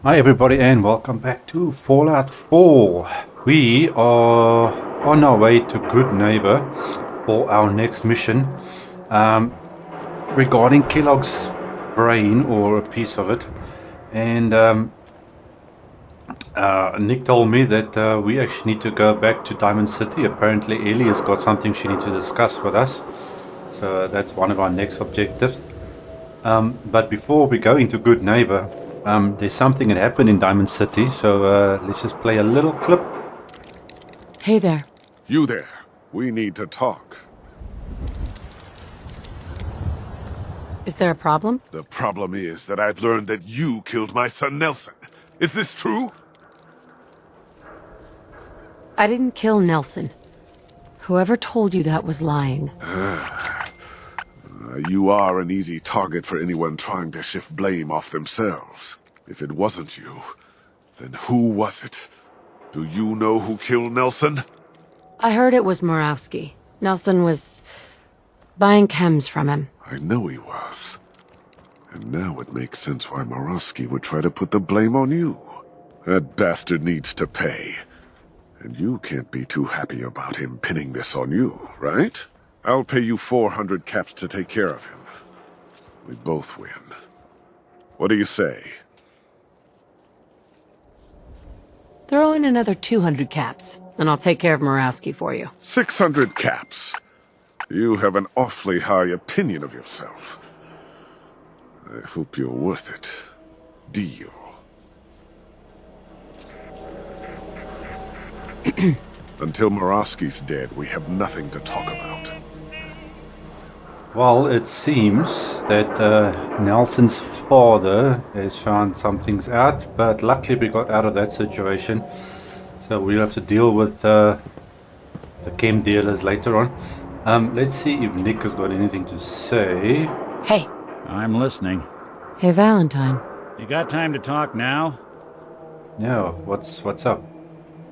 Hi everybody and welcome back to Fallout 4. We are on our way to Goodneighbor for our next mission regarding Kellogg's brain or a piece of it. And Nick told me that we actually need to go back to Diamond City. Apparently Ellie has got something she needs to discuss with us. So that's one of our next objectives. But before we go into Goodneighbor, there's something that happened in Diamond City, so let's just play a little clip. Hey there. You there. We need to talk. Is there a problem? The problem is that I've learned that you killed my son Nelson. Is this true? I didn't kill Nelson. Whoever told you that was lying. You are an easy target for anyone trying to shift blame off themselves. If it wasn't you, then who was it? Do you know who killed Nelson? I heard it was Murawski. Nelson was buying chems from him. I know he was. And now it makes sense why Murawski would try to put the blame on you. That bastard needs to pay. And you can't be too happy about him pinning this on you, right? I'll pay you 400 caps to take care of him. We both win. What do you say? Throw in another 200 caps, and I'll take care of Murawski for you. 600 caps. You have an awfully high opinion of yourself. I hope you're worth it. Deal. Until Murawski's dead, we have nothing to talk about. Well, it seems that Nelson's father has found some things out, but luckily we got out of that situation. So we'll have to deal with the chem dealers later on. Let's see if Nick has got anything to say. Hey. I'm listening. Hey, Valentine. You got time to talk now? Yeah, what's up?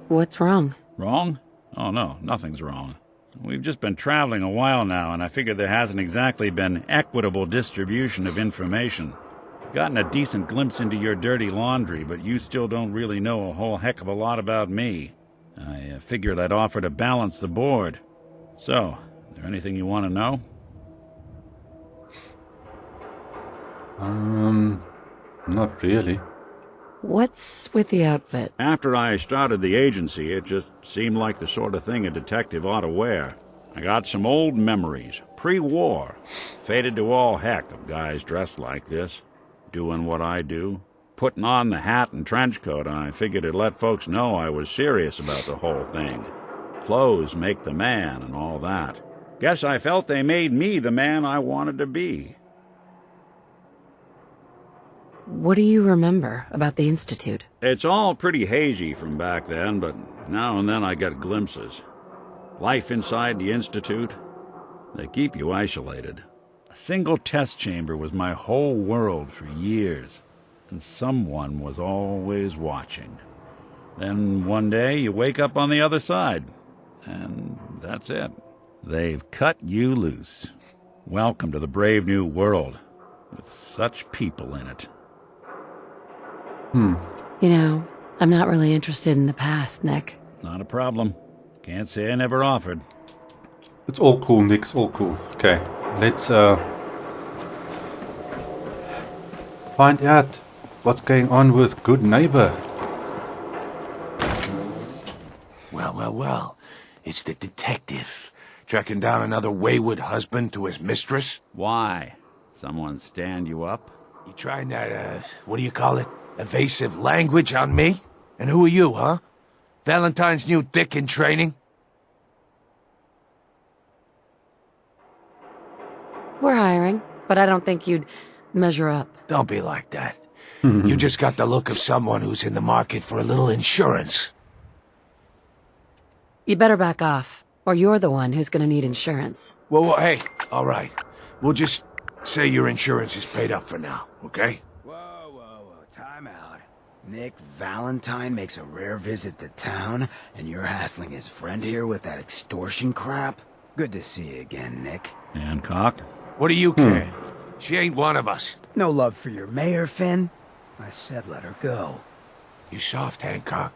What's wrong? Wrong? Oh no, nothing's wrong. We've just been traveling a while now, and I figure there hasn't exactly been equitable distribution of information. I've gotten a decent glimpse into your dirty laundry, but you still don't really know a whole heck of a lot about me. I figured I'd offer to balance the board. So, is there anything you want to know? Not really. What's with the outfit? After I started the agency, it just seemed like the sort of thing a detective ought to wear. I got some old memories, pre-war. Faded to all heck of guys dressed like this, doing what I do. Putting on the hat and trench coat, I figured it'd let folks know I was serious about the whole thing. Clothes make the man and all that. Guess I felt they made me the man I wanted to be. What do you remember about the Institute? It's all pretty hazy from back then, but now and then I get glimpses. Life inside the Institute, they keep you isolated. A single test chamber was my whole world for years, and someone was always watching. Then one day you wake up on the other side, and that's it. They've cut you loose. Welcome to the brave new world, with such people in it. You know, I'm not really interested in the past, Nick. Not a problem. Can't say I never offered. It's all cool, Nick. It's all cool. Okay, let's find out what's going on with Goodneighbor. Well. It's the detective. Tracking down another wayward husband to his mistress. Why? Someone stand you up? You trying that, what do you call it? Evasive language on me? And who are you, huh? Valentine's new dick in training? We're hiring, but I don't think you'd measure up. Don't be like that. You just got the look of someone who's in the market for a little insurance. You better back off, or you're the one who's gonna need insurance. Well, hey, all right. We'll just say your insurance is paid up for now, okay? Whoa, time out. Nick Valentine makes a rare visit to town, and you're hassling his friend here with that extortion crap? Good to see you again, Nick. Hancock? What do you care? She ain't one of us. No love for your mayor, Finn? I said let her go. You soft, Hancock.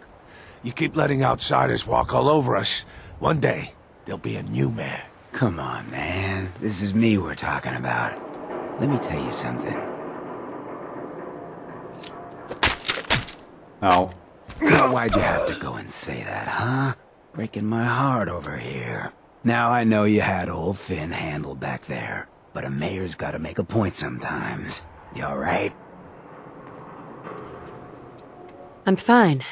You keep letting outsiders walk all over us. One day, there'll be a new man. Come on, man. This is me we're talking about. Let me tell you something. Ow. Why'd you have to go and say that, huh? Breaking my heart over here. Now I know you had old Finn handled back there, but a mayor's gotta make a point sometimes. You alright? I'm fine.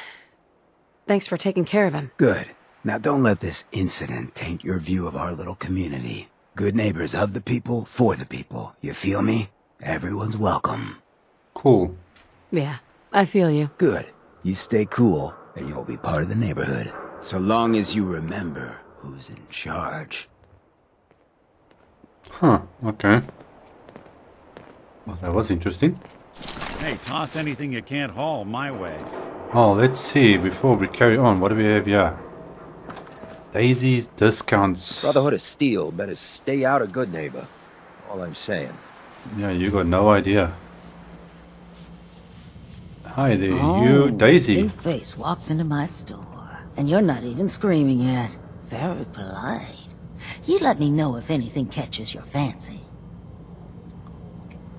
Thanks for taking care of him. Good. Now don't let this incident taint your view of our little community. Good neighbors of the people, for the people. You feel me? Everyone's welcome. Cool. Yeah, I feel you. Good. You stay cool, and you'll be part of the neighborhood. So long as you remember who's in charge. Huh, okay. Well, that was interesting. Hey, toss anything you can't haul my way. Oh, let's see. Before we carry on, what do we have here? Daisy's discounts. Brotherhood of Steel better stay out of Goodneighbor. All I'm saying. Yeah, you got no idea. Hi there, you, Daisy. Big face walks into my store, and you're not even screaming yet. Very polite. You let me know if anything catches your fancy.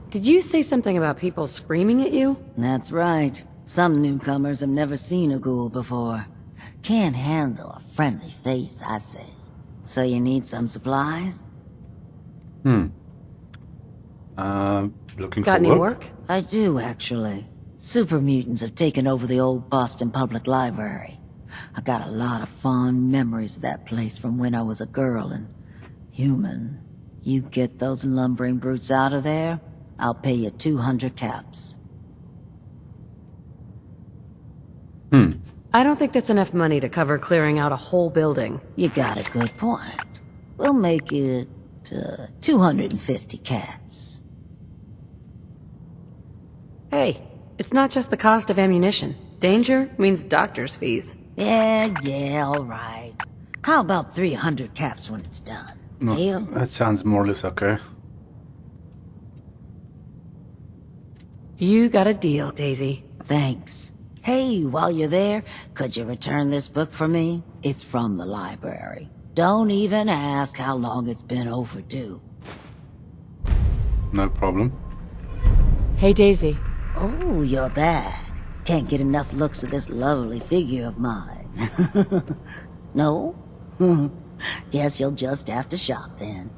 Did you say something about people screaming at you? That's right. Some newcomers have never seen a ghoul before. Can't handle a friendly face, I say. So you need some supplies? Looking Got for any work? I do, actually. Super mutants have taken over the old Boston Public Library. I got a lot of fond memories of that place from when I was a girl and human. You get those lumbering brutes out of there, I'll pay you 200 caps. I don't think that's enough money to cover clearing out a whole building. You got a good point. We'll make it 250 caps. Hey, it's not just the cost of ammunition. Danger means doctor's fees. Yeah, all right. How about 300 caps when it's done? No, Deal? that sounds more or less okay. You got a deal, Daisy. Thanks. Hey, while you're there, could you return this book for me? It's from the library. Don't even ask how long it's been overdue. No problem. Hey, Daisy. Oh, you're back. Can't get enough looks at this lovely figure of mine. No? Guess you'll just have to shop then.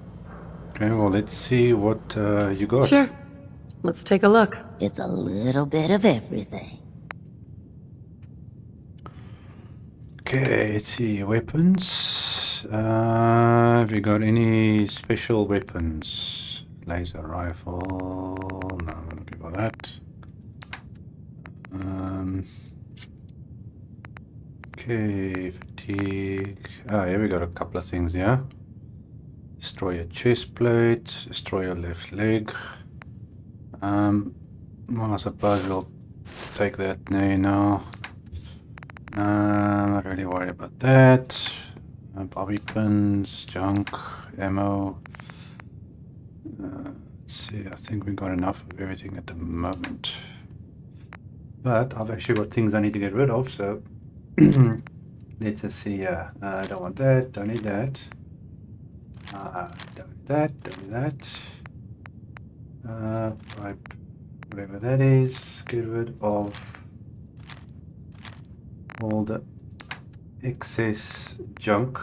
Okay, well, let's see what you got. Sure. Let's take a look. It's a little bit of everything. Okay, let's see. Weapons. Have you got any special weapons? Laser rifle. No, I'm not looking for that. Okay, fatigue. Here we got a couple of things, yeah? Destroy a chest plate, destroy a left leg. Well, I suppose we'll take that now. Not really worried about that. Bobby pins, junk, ammo. Let's see, I think we got enough of everything at the moment. But I've actually got things I need to get rid of, so let's just see. I don't want that, don't need that. Don't need that, don't need that. Right, whatever that is, get rid of all the excess junk.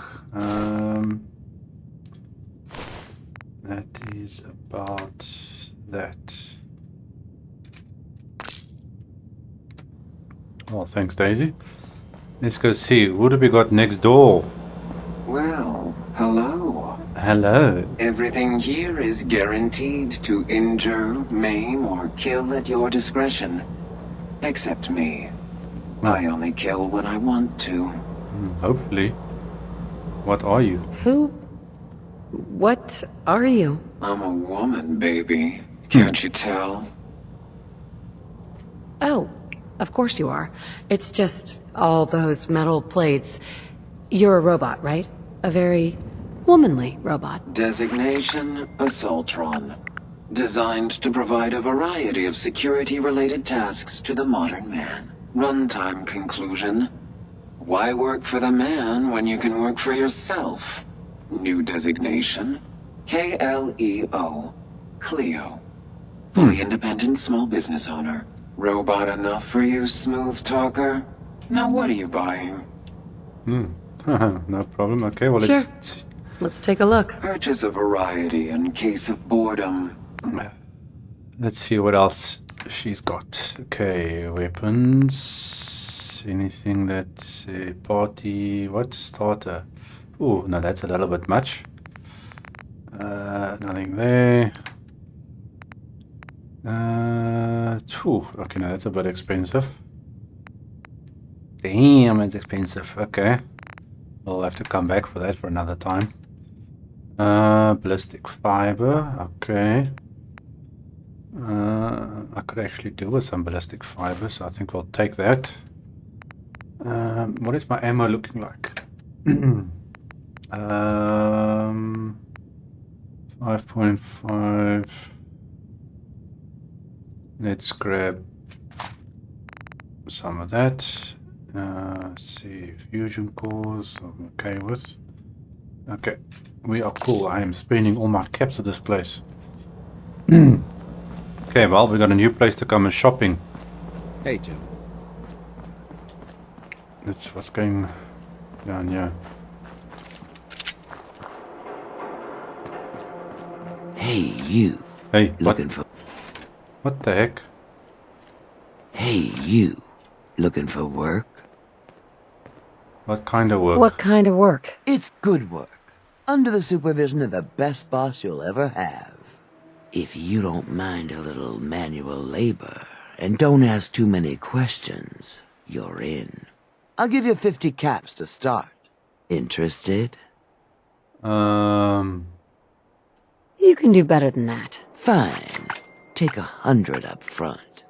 That is about that. Oh, thanks, Daisy. Let's go see. What have we got next door? Well, hello. Hello. Everything here is guaranteed to injure, maim, or kill at your discretion. Except me. I only kill when I want to. Hopefully. What are you? Who? What are you? I'm a woman, baby. Can't you tell? Oh, of course you are. It's just all those metal plates. You're a robot, right? A very womanly robot. Designation, Assaultron. Designed to provide a variety of security-related tasks to the modern man. Runtime conclusion. Why work for the man when you can work for yourself? New designation. KLEO. Cleo. Fully independent small business owner. Robot enough for you, smooth talker? Now what are you buying? No problem. Okay, well, Sure. Let's take a look. Purchase a variety in case of boredom. let's see what else she's got. Okay, weapons. Anything that's a party. What? Starter. Oh, no, that's a little bit much. Nothing there. Okay, no, that's a bit expensive. Damn, it's expensive. Okay. We'll have to come back for that for another time. Ballistic fiber. Okay. I could actually do with some ballistic fiber, so I think we'll take that. What is my ammo looking like? 5.5. Let's grab some of that. Let's see, fusion cores, I'm okay with. Okay, we are cool. I am spending all my caps at this place. Okay, well, we got a new place to come and shopping. Hey, Jim. That's what's going down here. Hey, you. Hey, what? Looking for... What the heck? Hey, you. Looking for work? What kind of work? What kind of work? It's good work. Under the supervision of the best boss you'll ever have. If you don't mind a little manual labor, and don't ask too many questions, you're in. I'll give you 50 caps to start. Interested? You can do better than that. Fine. Take 100 up front.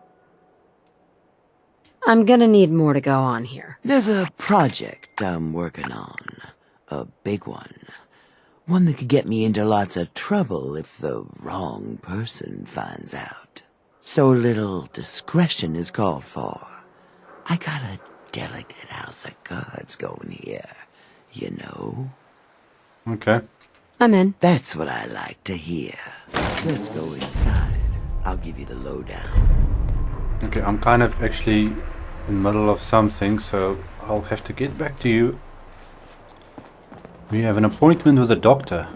I'm gonna need more to go on here. There's a project I'm working on. A big one. One that could get me into lots of trouble if the wrong person finds out. So little discretion is called for. I got a delicate house of cards going here, you know? Okay. I'm in. That's what I like to hear. Let's go inside. I'll give you the lowdown. Okay, I'm kind of actually in the middle of something, so I'll have to get back to you. We have an appointment with a doctor.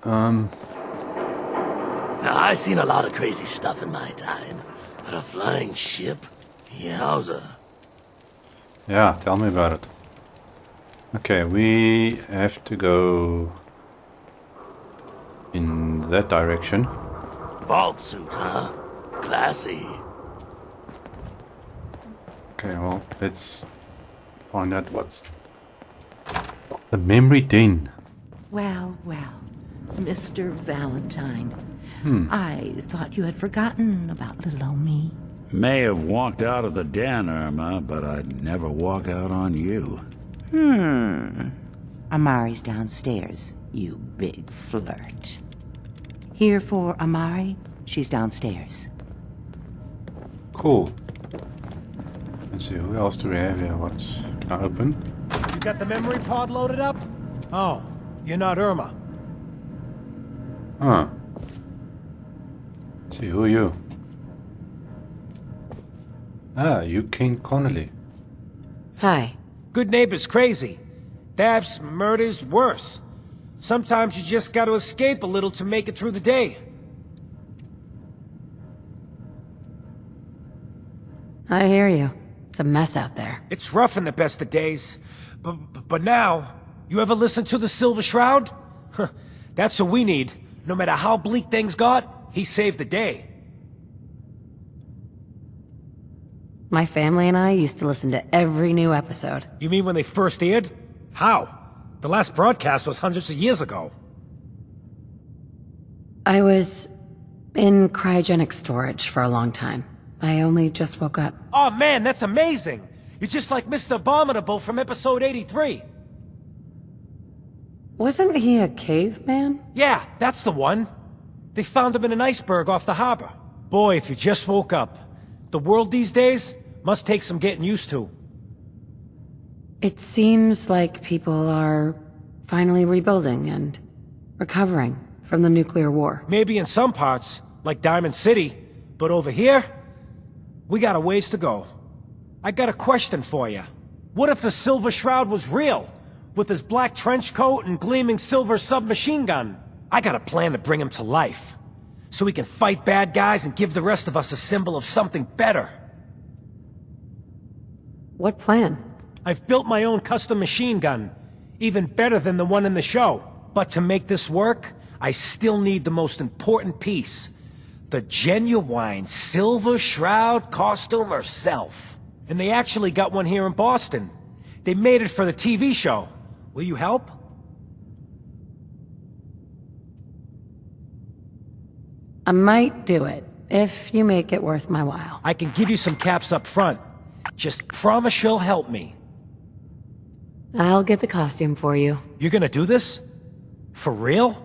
Now, I've seen a lot of crazy stuff in my time, but a flying ship? Yowza. Yeah, tell me about it. Okay, we have to go in that direction. Vault suit, huh? Classy. Okay, well, let's find out what's the memory den. Well, well, Mr. Valentine. I thought you had forgotten about little old me. May have walked out of the den, Irma, but I'd never walk out on you. Amari's downstairs, you big flirt. Here for Amari, she's downstairs. Cool. Let's see, who else do we have here? What? Can I open? You got the memory pod loaded up? Oh, you're not Irma. Huh. Let's see, who are you? Ah, you King Connolly. Hi. Goodneighbor's crazy. Thefts, murders, worse. Sometimes you just gotta escape a little to make it through the day. I hear you. It's a mess out there. It's rough in the best of days. But now, you ever listen to the Silver Shroud? Huh, that's what we need. No matter how bleak things got, he saved the day. My family and I used to listen to every new episode. You mean when they first aired? How? The last broadcast was hundreds of years ago. I was in cryogenic storage for a long time. I only just woke up. Oh man, that's amazing! You're just like Mr. Abominable from episode 83. Wasn't he a caveman? Yeah, that's the one. They found him in an iceberg off the harbor. Boy, if you just woke up. The world these days must take some getting used to. It seems like people are finally rebuilding and recovering from the nuclear war. Maybe in some parts, like Diamond City, but over here, we got a ways to go. I got a question for you. What if the Silver Shroud was real, with his black trench coat and gleaming silver submachine gun? I got a plan to bring him to life, so he can fight bad guys and give the rest of us a symbol of something better. What plan? I've built my own custom machine gun, even better than the one in the show. But to make this work, I still need the most important piece. The genuine Silver Shroud costume herself. And they actually got one here in Boston. They made it for the TV show. Will you help? I might do it, if you make it worth my while. I can give you some caps up front. Just promise you'll help me. I'll get the costume for you. You're gonna do this? For real?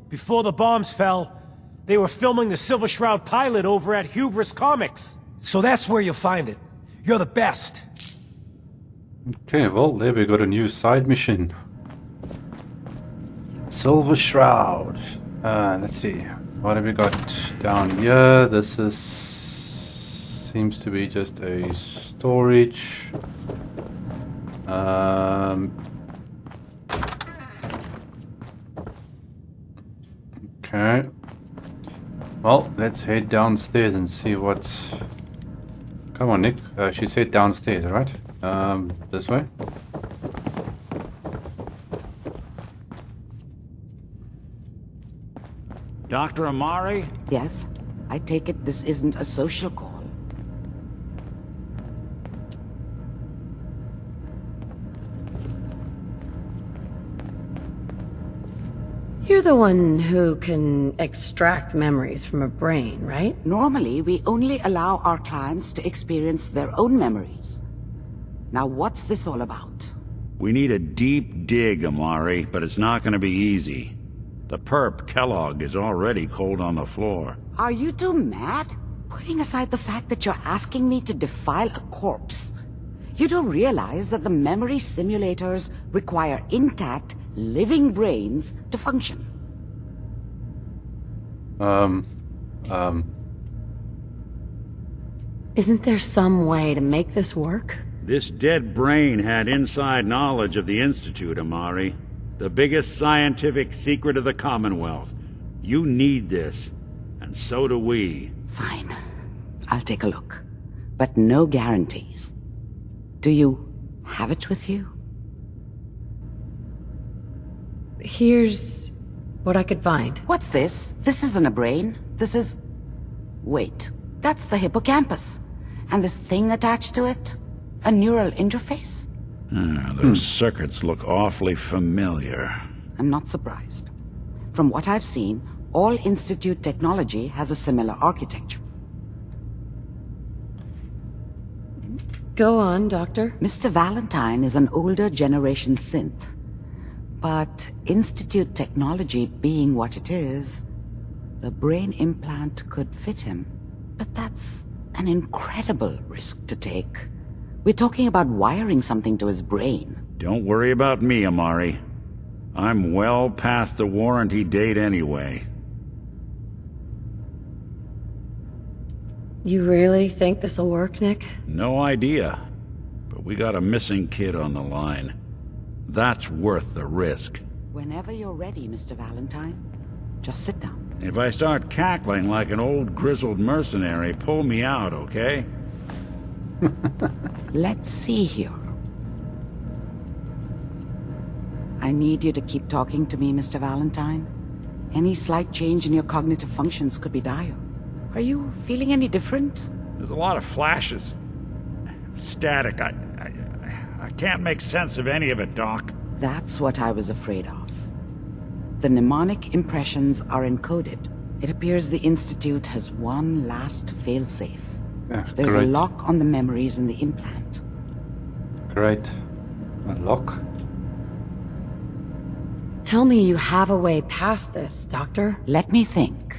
Before the bombs fell, they were filming the Silver Shroud pilot over at Hubris Comics. So that's where you'll find it. You're the best. Okay, well, there we got a new side mission. Silver Shroud. Let's see. What have we got down here? This is... seems to be just a storage. Okay. Well, let's head downstairs and see what's... Come on, Nick. She said downstairs, right? This way? Dr. Amari? Yes? I take it this isn't a social call. You're the one who can extract memories from a brain, right? Normally, we only allow our clients to experience their own memories. Now, what's this all about? We need a deep dig, Amari, but it's not gonna be easy. The perp, Kellogg, is already cold on the floor. Are you two mad? Putting aside the fact that you're asking me to defile a corpse, you do realize that the memory simulators require intact, living brains to function. Isn't there some way to make this work? This dead brain had inside knowledge of the Institute, Amari. The biggest scientific secret of the Commonwealth. You need this, and so do we. Fine. I'll take a look. But no guarantees. Do you have it with you? Here's what I could find. What's this? This isn't a brain. This is... Wait. That's the hippocampus. And this thing attached to it? A neural interface? Those circuits look awfully familiar. I'm not surprised. From what I've seen, all Institute technology has a similar architecture. Go on, Doctor. Mr. Valentine is an older generation synth. But Institute technology being what it is, the brain implant could fit him. But that's an incredible risk to take. We're talking about wiring something to his brain. Don't worry about me, Amari. I'm well past the warranty date anyway. You really think this'll work, Nick? No idea. But we got a missing kid on the line. That's worth the risk. Whenever you're ready, Mr. Valentine, just sit down. If I start cackling like an old grizzled mercenary, pull me out, okay? Let's see here. I need you to keep talking to me, Mr. Valentine. Any slight change in your cognitive functions could be dire. Are you feeling any different? There's a lot of flashes. Static. I can't make sense of any of it, Doc. That's what I was afraid of. The mnemonic impressions are encoded. It appears the Institute has one last failsafe. There's great. a lock on the memories in the implant. Great. A lock? tell me you have a way past this, Doctor? Let me think.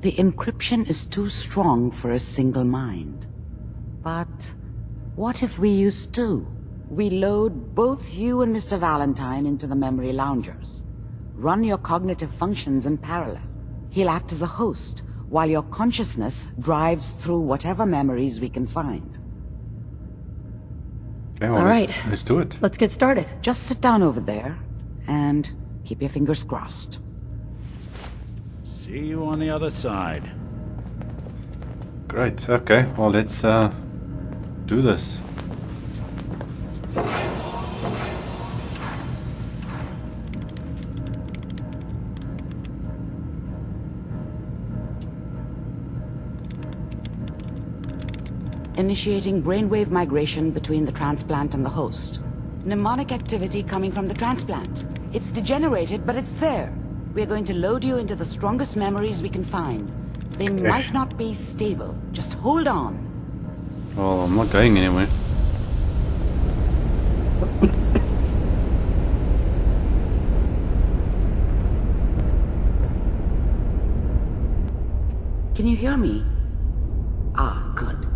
The encryption is too strong for a single mind. But what if we use two? We load both you and Mr. Valentine into the memory loungers. Run your cognitive functions in parallel. He'll act as a host, while your consciousness drives through whatever memories we can find. Okay, well, All right. Let's do it. Let's get started. Just sit down over there, and keep your fingers crossed. See you on the other side. Great. Okay, well, let's do this. Initiating brainwave migration between the transplant and the host. Mnemonic activity coming from the transplant. It's degenerated, but it's there. We're going to load you into the strongest memories we can find. They might not be stable. Just hold on. Well, I'm not going anywhere. Can you hear me? Ah, good.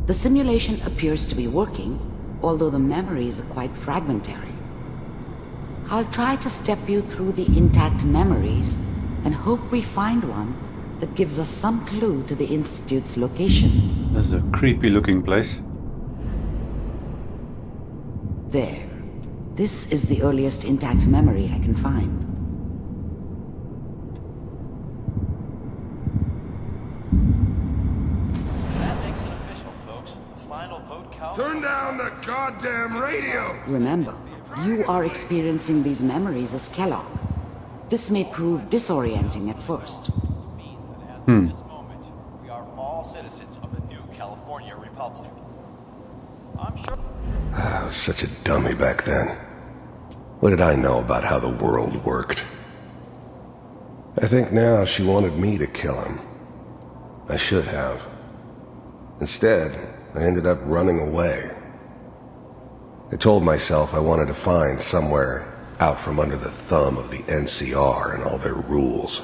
The simulation appears to be working, although the memories are quite fragmentary. I'll try to step you through the intact memories and hope we find one that gives us some clue to the Institute's location. This is a creepy looking place. There. This is the earliest intact memory I can find. Turn down the goddamn radio! Remember, you are experiencing these memories as Kellogg. This may prove disorienting at first. We are all citizens of the new California Republic. I'm sure. I was such a dummy back then. What did I know about how the world worked? I think now she wanted me to kill him. I should have. Instead, I ended up running away. I told myself I wanted to find somewhere out from under the thumb of the NCR and all their rules.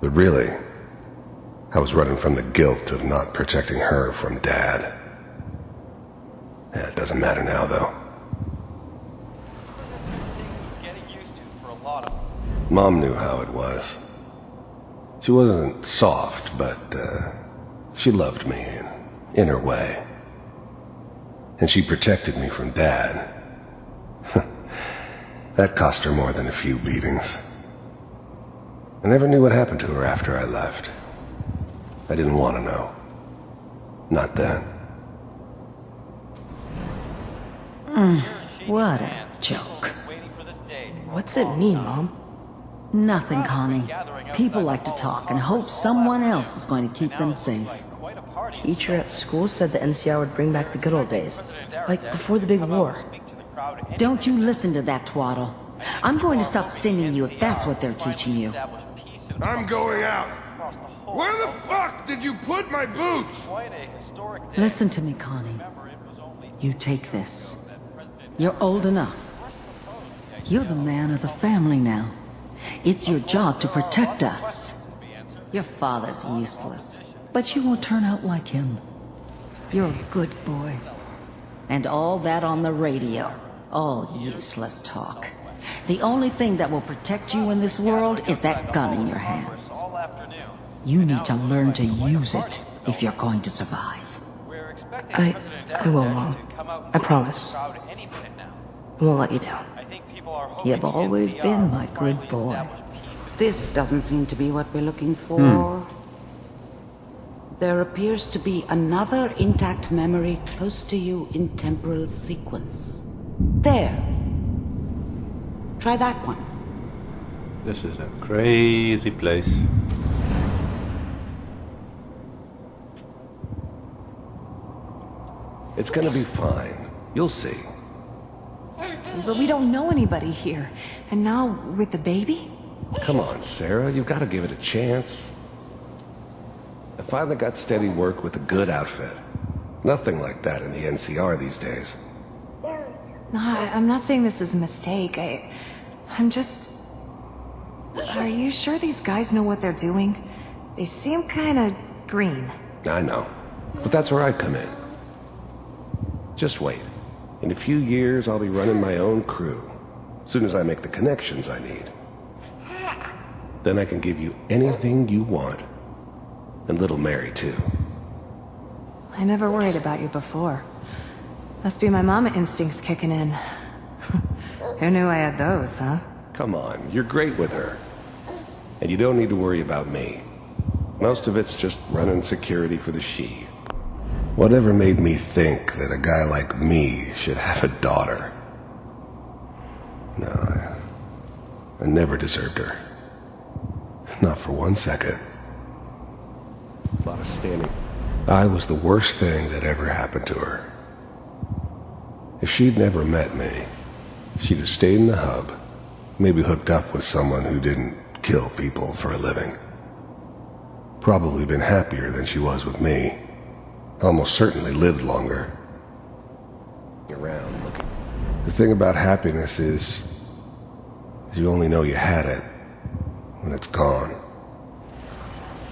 But really, I was running from the guilt of not protecting her from Dad. Yeah, it doesn't matter now, though. Mom knew how it was. She wasn't soft, but she loved me in her way. And she protected me from Dad. That cost her more than a few beatings. I never knew what happened to her after I left. I didn't want to know. Not then. What a joke. What's it mean, Mom? Nothing, Connie. People like to talk and hope someone else is going to keep them safe. Teacher at school said the NCR would bring back the good old days, like before the big war. Don't you listen to that twaddle. I'm going to stop singing you if that's what they're teaching you. I'm going out. Where the fuck did you put my boots? Listen to me, Connie. You take this. You're old enough. You're the man of the family now. It's your job to protect us. Your father's useless, but you won't turn out like him. You're a good boy. And all that on the radio, all useless talk. The only thing that will protect you in this world is that gun in your hands. You need to learn to use it if you're going to survive. I will, Mom. I promise. I won't let you down. You've always been my good boy. This doesn't seem to be what we're looking for. There appears to be another intact memory close to you in temporal sequence. There. Try that one. This is a crazy place. It's gonna be fine. You'll see. But we don't know anybody here. And now, with the baby? Come on, Sarah. You've got to give it a chance. I finally got steady work with a good outfit. Nothing like that in the NCR these days. No, I'm not saying this was a mistake. I'm just... Are you sure these guys know what they're doing? They seem kinda green. I know. But that's where I come in. Just wait. In a few years, I'll be running my own crew. As soon as I make the connections I need. Then I can give you anything you want. And little Mary, too. I never worried about you before. Must be my mama instincts kicking in. Who knew I had those, huh? Come on, you're great with her. And you don't need to worry about me. Most of it's just running security for the she. Whatever made me think that a guy like me should have a daughter? No, I never deserved her. Not for 1 second. A lot of standing. I was the worst thing that ever happened to her. If she'd never met me, she'd have stayed in the hub, maybe hooked up with someone who didn't kill people for a living. Probably been happier than she was with me. Almost certainly lived longer. Around looking. The thing about happiness is you only know you had it when it's gone.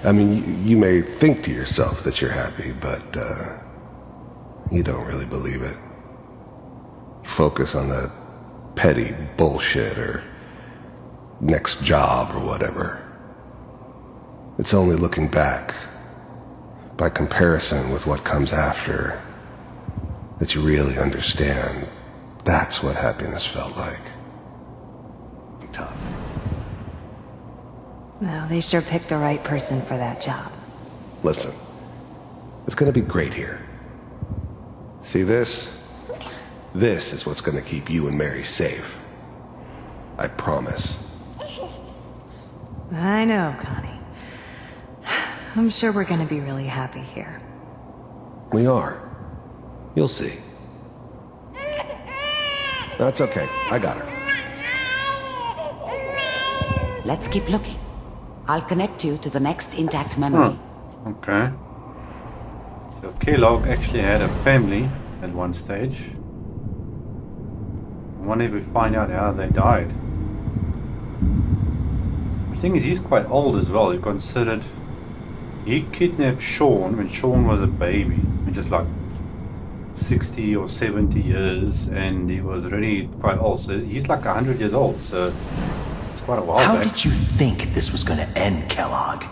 I mean, you may think to yourself that you're happy, but you don't really believe it. Focus on the petty bullshit or next job or whatever. It's only looking back, by comparison with what comes after, that you really understand that's what happiness felt like. Tough. No, they sure picked the right person for that job. Listen, it's gonna be great here. See this? This is what's gonna keep you and Mary safe. I promise. I know, Connie. I'm sure we're gonna be really happy here. We are. You'll see. That's okay. I got her. Let's keep looking. I'll connect you to the next intact memory. Okay. So Kellogg actually had a family at one stage. I wonder if we find out how they died. The thing is, he's quite old as well. He considered... He kidnapped Sean when Sean was a baby. Just like 60 or 70 years. And he was already quite old. So he's like 100 years old. So it's quite a while How back. did you think this was gonna end, Kellogg?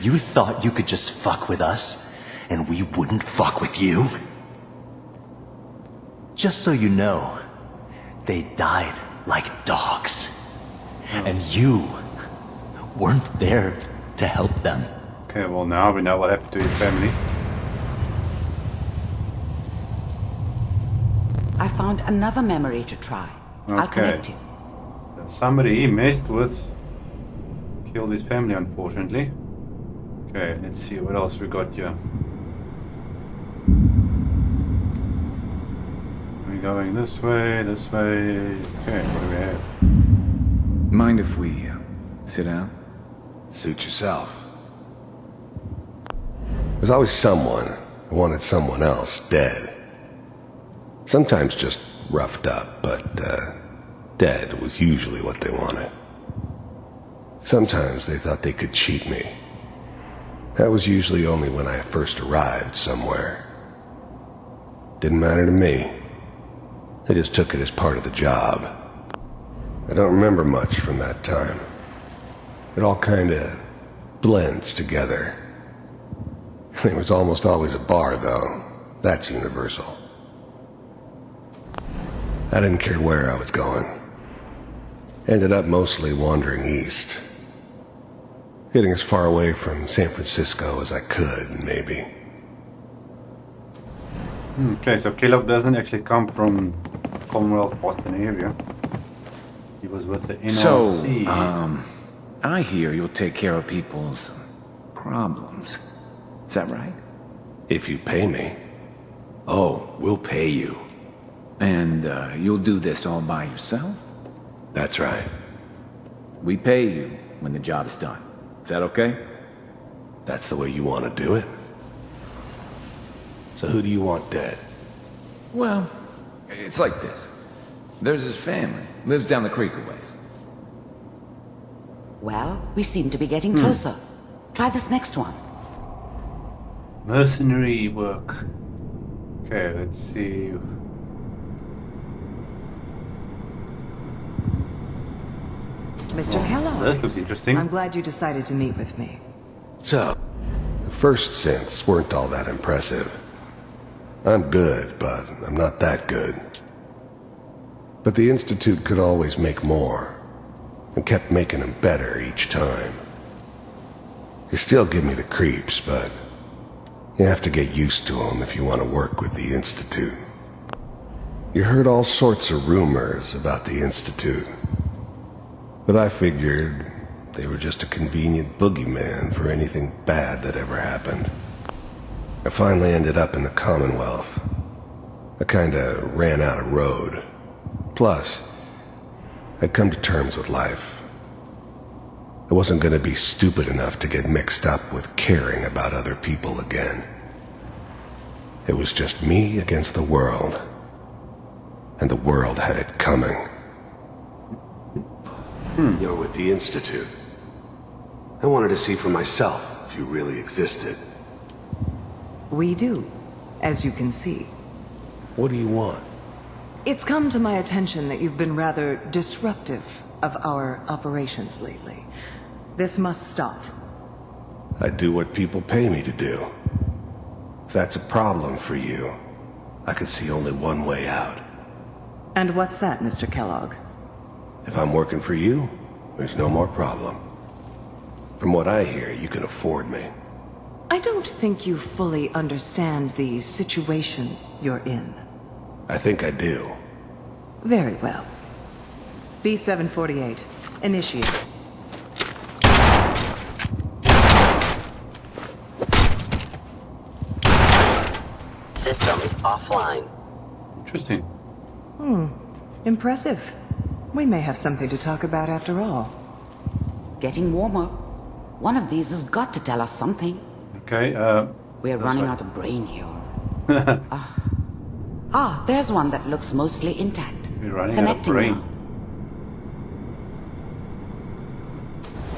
You thought you could just fuck with us, and we wouldn't fuck with you? Just so you know, they died like dogs. And you weren't there to help them. Okay, well now we know what happened to his family. I found another memory to try. I'll connect you. So somebody he messed with killed his family, unfortunately. Okay, let's see what else we got here. We're going this way, this way. Okay, what do we have? Mind if we sit down? Suit yourself. There's always someone who wanted someone else dead. Sometimes just roughed up, but dead was usually what they wanted. Sometimes they thought they could cheat me. That was usually only when I first arrived somewhere. Didn't matter to me. They just took it as part of the job. I don't remember much from that time. It all kinda blends together. There was almost always a bar, though. That's universal. I didn't care where I was going. Ended up mostly wandering east. Getting as far away from San Francisco as I could, maybe. Okay, so Kellogg doesn't actually come from Commonwealth Boston area. He was with the NRC. So, I hear you'll take care of people's problems. Is that right? If you pay me. Oh, we'll pay you. And you'll do this all by yourself? That's right. We pay you when the job's done. Is that okay? That's the way you want to do it? So who do you want dead? Well, It's like this. There's his family. Lives down the creek a ways. Well, we seem to be getting closer. Try this next one. Mercenary work. Okay, let's see. Mr. Kellogg. This looks interesting. I'm glad you decided to meet with me. So, the first synths weren't all that impressive. I'm good, but I'm not that good. But the Institute could always make more, and kept making them better each time. They still give me the creeps, but you have to get used to them if you want to work with the Institute. You heard all sorts of rumors about the Institute, but I figured they were just a convenient boogeyman for anything bad that ever happened. I finally ended up in the Commonwealth. I kinda ran out of road. Plus, I'd come to terms with life. I wasn't gonna be stupid enough to get mixed up with caring about other people again. It was just me against the world. And the world had it coming. You're with the Institute. I wanted to see for myself if you really existed. We do, as you can see. What do you want? It's come to my attention that you've been rather disruptive of our operations lately. This must stop. I do what people pay me to do. If that's a problem for you, I could see only one way out. And what's that, Mr. Kellogg? If I'm working for you, there's no more problem. From what I hear, you can afford me. I don't think you fully understand the situation you're in. I think I do. Very well. B-748, initiate. Systems offline. Interesting. Impressive. We may have something to talk about after all. Getting warmer. One of these has got to tell us something. Okay, We're running out of brain here. There's one that looks mostly intact. We're running Connecting out of brain. now.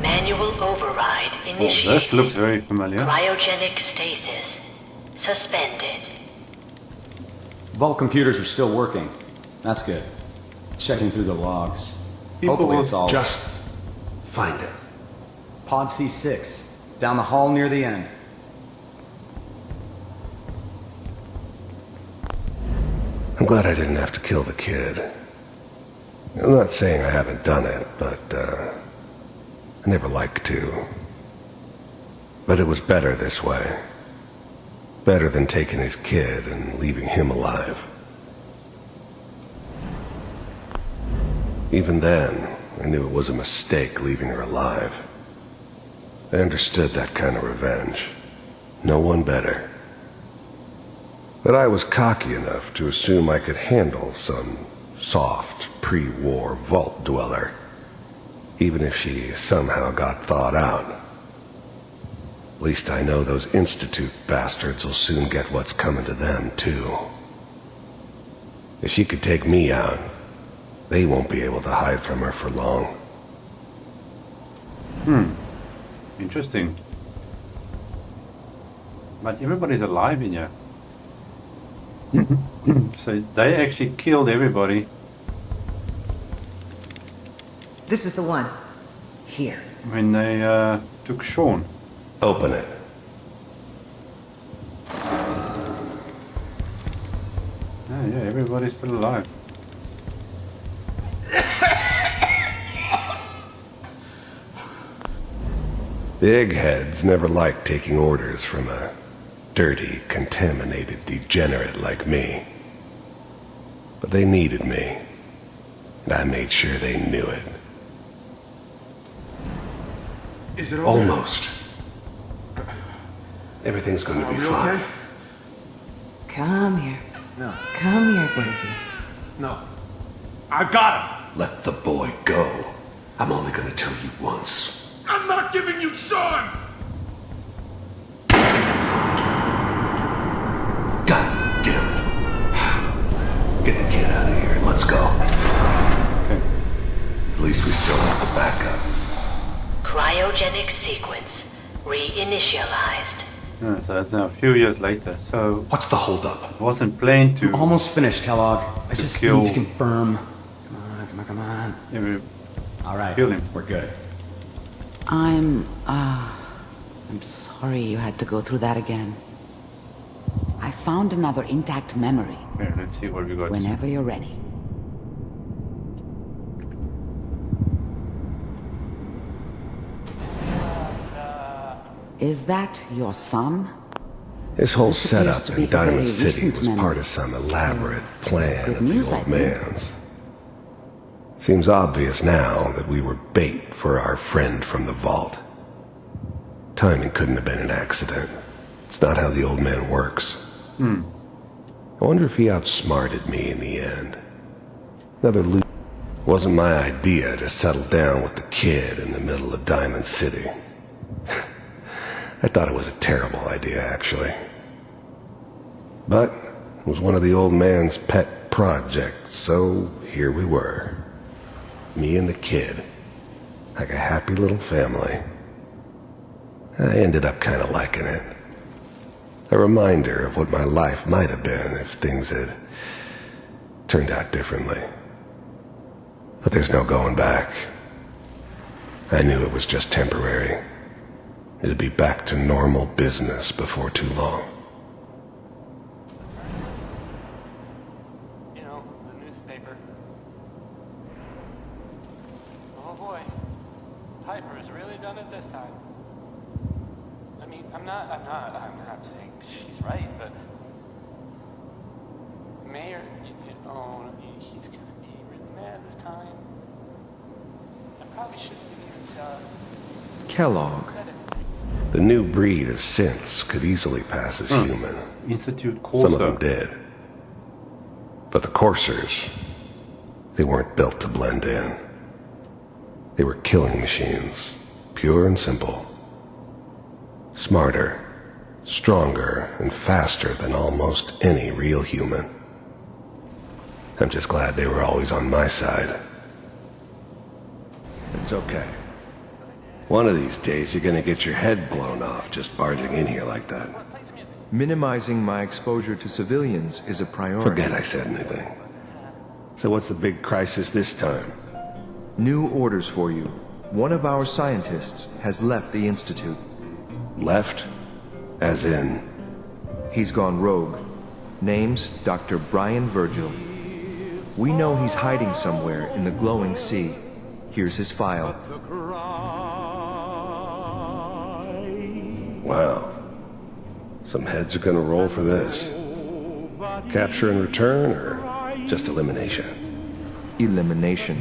Manual override Oh, initiated. this looks very familiar. Cryogenic stasis suspended. Vault computers are still working. That's good. Checking through the logs. Hopefully it's all... Just find it. Pod C6, down the hall near the end. I'm glad I didn't have to kill the kid. I'm not saying I haven't done it, but, I never liked to. But it was better this way. Better than taking his kid and leaving him alive. Even then, I knew it was a mistake leaving her alive. I understood that kind of revenge. No one better. But I was cocky enough to assume I could handle some soft, pre-war vault dweller, even if she somehow got thawed out. At least I know those Institute bastards will soon get what's coming to them, too. If she could take me out, they won't be able to hide from her for long. Interesting. But everybody's alive in here. So they actually killed everybody. This is the one. Here. When they took Sean. Open it. Yeah, everybody's still alive. The eggheads never liked taking orders from a dirty, contaminated degenerate like me. But they needed me, and I made sure they knew it. Is it Almost. Everything's going to be fine. Okay? Come here. No. Come here, baby. No. I got him! Let the boy go. I'm only going to tell you once. I'm not giving you Sean! God damn it. Get the kid Cryogenic sequence reinitialized. Yeah, so that's now a few years later. So what's the holdup? It wasn't planned to. I'm almost finished, Kellogg. I just kill. need to confirm. Come on. Yeah, all right, kill him. We're good. I'm sorry you had to go through that again. I found another intact memory. Here, let's see what we got. Whenever you're ready. Is that your son? His whole This appears setup to be in a very Diamond City recent was memory. part of some elaborate plan Good of the news, I old think. man's. Seems obvious now that we were bait for our friend from the vault. Timing couldn't have been an accident. It's not how the old man works. I wonder if he outsmarted me in the end. Another loot. Wasn't my idea to settle down with the kid in the middle of Diamond City. I thought it was a terrible idea, actually. But it was one of the old man's pet projects, so here we were. Me and the kid. Like a happy little family. I ended up kind of liking it. A reminder of what my life might have been if things had turned out differently. But there's no going back. I knew it was just temporary. It'd be back to normal business before too long. You know, the newspaper. Oh boy. Piper's really done it this time. I mean, I'm not saying she's right, but Mayor, he's gonna be really mad this time. I probably shouldn't have even, Kellogg. The new breed of synths could easily pass as human. Institute Some of them Corsa. did. But the coursers, they weren't built to blend in. They were killing machines, pure and simple. Smarter, stronger, and faster than almost any real human. I'm just glad they were always on my side. It's okay. One of these days you're gonna get your head blown off just barging in here like that. Minimizing my exposure to civilians is a priority. Forget I said anything. So what's the big crisis this time? New orders for you. One of our scientists has left the Institute. Left? As in? He's gone rogue. Name's Dr. Brian Virgil. We know he's hiding somewhere in the glowing sea. Here's his file. Wow. Some heads are gonna roll for this. Capture and return, or just elimination? Elimination.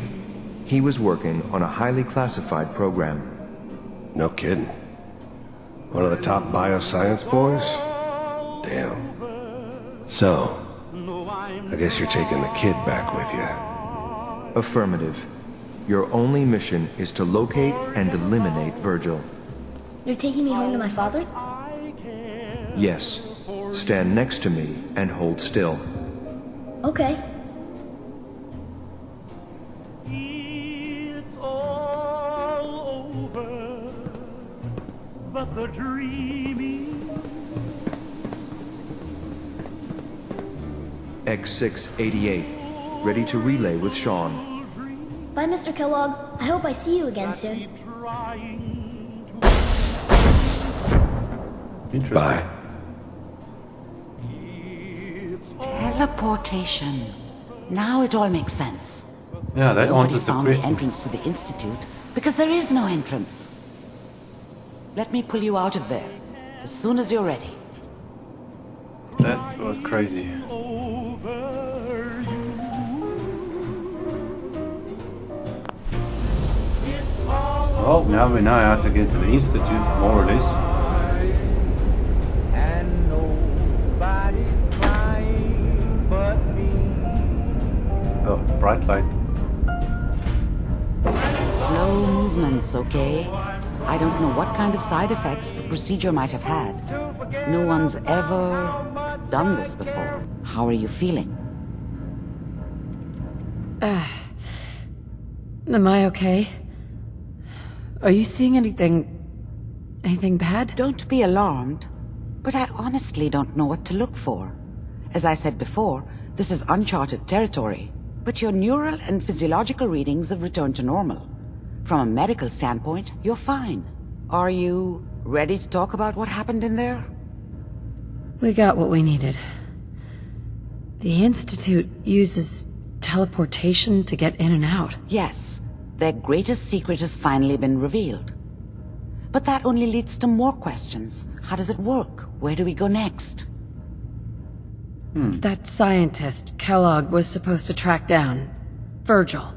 He was working on a highly classified program. No kidding. One of the top bioscience boys? Damn. So, I guess you're taking the kid back with you. Affirmative. Your only mission is to locate and eliminate Virgil. You're taking me home to my father? Yes. Stand next to me and hold still. Okay. it's all over, but the dreaming. X688. Ready to relay with Sean. Bye, Mr. Kellogg. I hope I see you again soon. Bye. Teleportation. Now it all makes sense. Yeah, that Nobody answers the found the question. entrance to the Institute because there is no entrance. Let me pull you out of there as soon as you're ready. That was crazy. Well, now we know how to get to the Institute, more or less. And nobody's crying but me. Oh, bright light. Slow movements, okay? I don't know what kind of side effects the procedure might have had. No one's ever done this before. How are you feeling? Am I okay? Are you seeing anything bad? Don't be alarmed, but I honestly don't know what to look for. As I said before, this is uncharted territory, but your neural and physiological readings have returned to normal. From a medical standpoint, you're fine. Are you ready to talk about what happened in there? We got what we needed. The Institute uses teleportation to get in and out. Yes, their greatest secret has finally been revealed. But that only leads to more questions. How does it work? Where do we go next? That scientist Kellogg was supposed to track down. Virgil.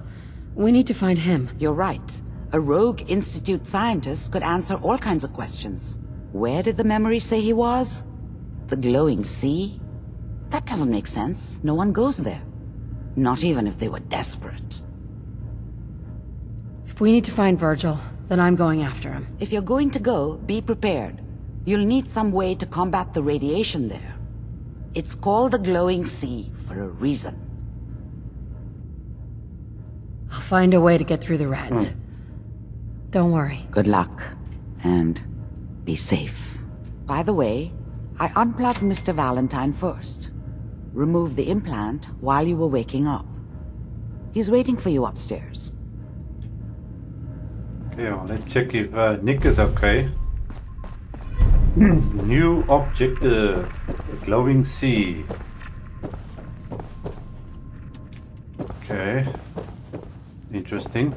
We need to find him. You're right. A rogue Institute scientist could answer all kinds of questions. Where did the memory say he was? The glowing sea? That doesn't make sense. No one goes there. Not even if they were desperate. If we need to find Virgil, then I'm going after him. If you're going to go, be prepared. You'll need some way to combat the radiation there. It's called the glowing sea for a reason. I'll find a way to get through the rats. Don't worry. Good luck. And be safe. By the way, I unplugged Mr. Valentine first. Removed the implant while you were waking up. He's waiting for you upstairs. Okay, well, let's check if Nick is okay. New objective. The glowing sea. Okay. Interesting.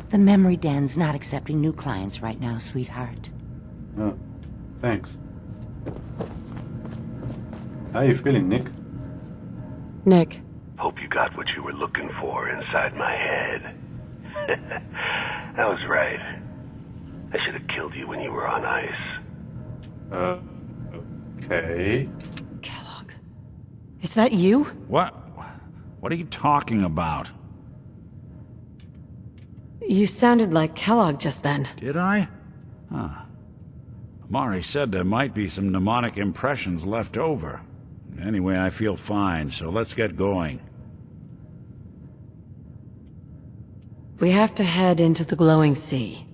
The memory den's not accepting new clients right now, sweetheart. Oh, thanks. How are you feeling, Nick? Nick. Hope you got what you were looking for inside my head. I was right. I should have killed you when you were on ice. Okay. Kellogg. Is that you? What? What are you talking about? You sounded like Kellogg just then. Did I? Huh. Mari said there might be some mnemonic impressions left over. Anyway, I feel fine, so let's get going. We have to head into the glowing sea.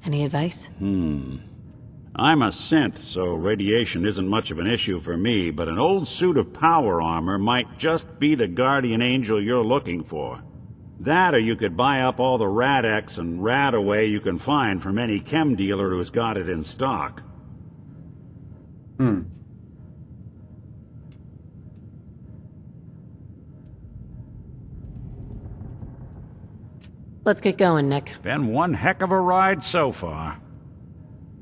Any advice? I'm a synth, so radiation isn't much of an issue for me, but an old suit of power armor might just be the guardian angel you're looking for. That, or you could buy up all the Rad-X and Rad-Away you can find from any chem dealer who's got it in stock. Let's get going, Nick. Been one heck of a ride so far.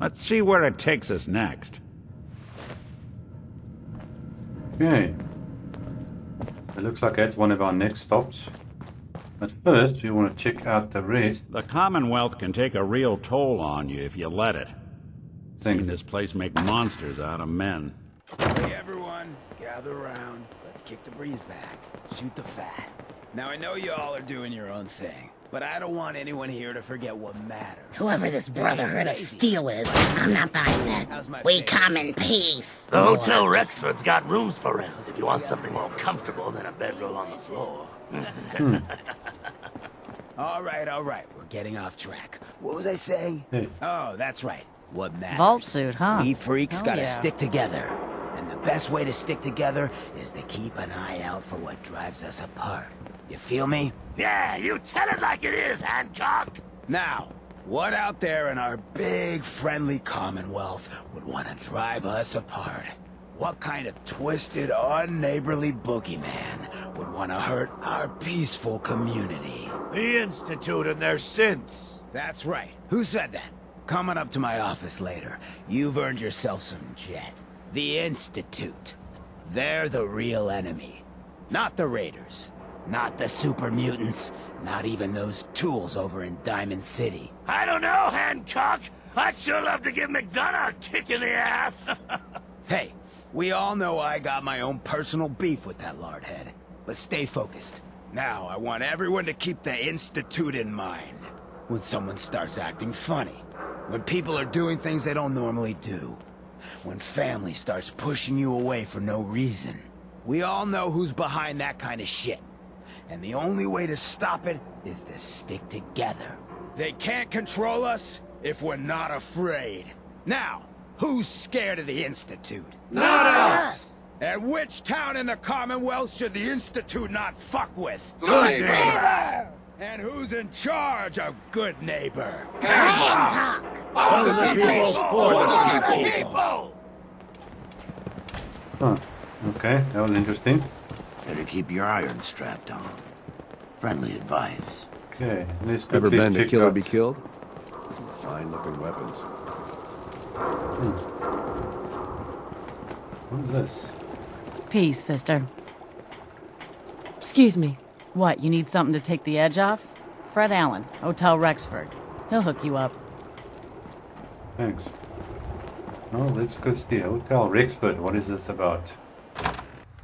Let's see where it takes us next. Okay. It looks like that's one of our next stops. But first, we want to check out the rest. The Commonwealth can take a real toll on you if you let it. Seen this place make monsters out of men. Hey everyone, gather around. Let's kick the breeze back. Shoot the fat. Now I know you all are doing your own thing, but I don't want anyone here to forget what matters. Whoever this Brotherhood of Steel is, I'm not buying that. We come in peace. The Hotel Rexford's got rooms for rent if you want something more comfortable than a bedroll on the floor. All right. We're getting off track. What was I saying? Oh, that's right. What matters? Vault suit, huh? We freaks Hell gotta yeah. stick together. And the best way to stick together is to keep an eye out for what drives us apart. You feel me? Yeah, you tell it like it is, Hancock. Now, what out there in our big, friendly Commonwealth would want to drive us apart? What kind of twisted, unneighborly boogeyman would want to hurt our peaceful community? The Institute and their synths. That's right. Who said that? Coming up to my office later. You've earned yourself some jet. The Institute. They're the real enemy. Not the Raiders. Not the super mutants. Not even those tools over in Diamond City. I don't know, Hancock. I'd sure love to give McDonough a kick in the ass. Hey, we all know I got my own personal beef with that lardhead. Let's stay focused. Now, I want everyone to keep the Institute in mind. When someone starts acting funny. When people are doing things they don't normally do. When family starts pushing you away for no reason. We all know who's behind that kind of shit. And the only way to stop it is to stick together. They can't control us if we're not afraid. Now, who's scared of the Institute? Not us! And which town in the Commonwealth should the Institute not fuck with? Goodneighbor! And who's in charge of Goodneighbor? Hancock! Of the people, for the people! Huh. Okay, that was interesting. Better keep your iron strapped on. Friendly advice. Okay, let's Ever quickly been to check kill or out- be killed? Fine-looking weapons. What is this? Peace, sister. Excuse me. What, you need something to take the edge off? Fred Allen, Hotel Rexford. He'll hook you up. Thanks. Oh, let's go see. Hotel Rexford. What is this about?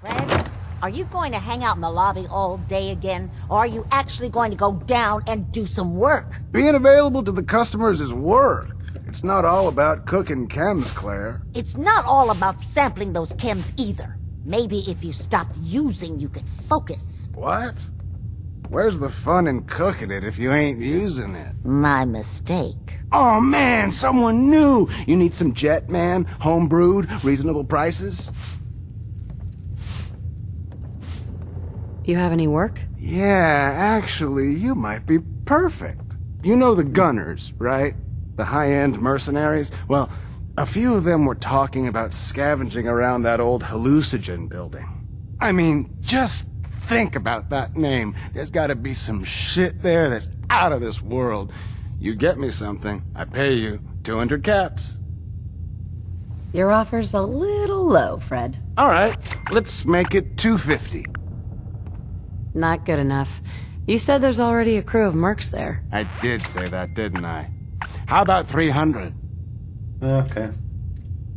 Fred, are you going to hang out in the lobby all day again? Or are you actually going to go down and do some work? Being available to the customers is work. It's not all about cooking chems, Claire. It's not all about sampling those chems either. Maybe if you stopped using, you could focus. What? Where's the fun in cooking it if you ain't using it? My mistake. Oh man, someone new! You need some Jet, man? Home-brewed, reasonable prices? You have any work? Yeah, actually, you might be perfect. You know the Gunners, right? The high-end mercenaries? Well, a few of them were talking about scavenging around that old hallucinogen building. I mean, just think about that name. There's gotta be some shit there that's out of this world. You get me something, I pay you 200 caps. Your offer's a little low, Fred. All right, let's make it 250. Not good enough. You said there's already a crew of mercs there. I did say that, didn't I? How about 300? Okay.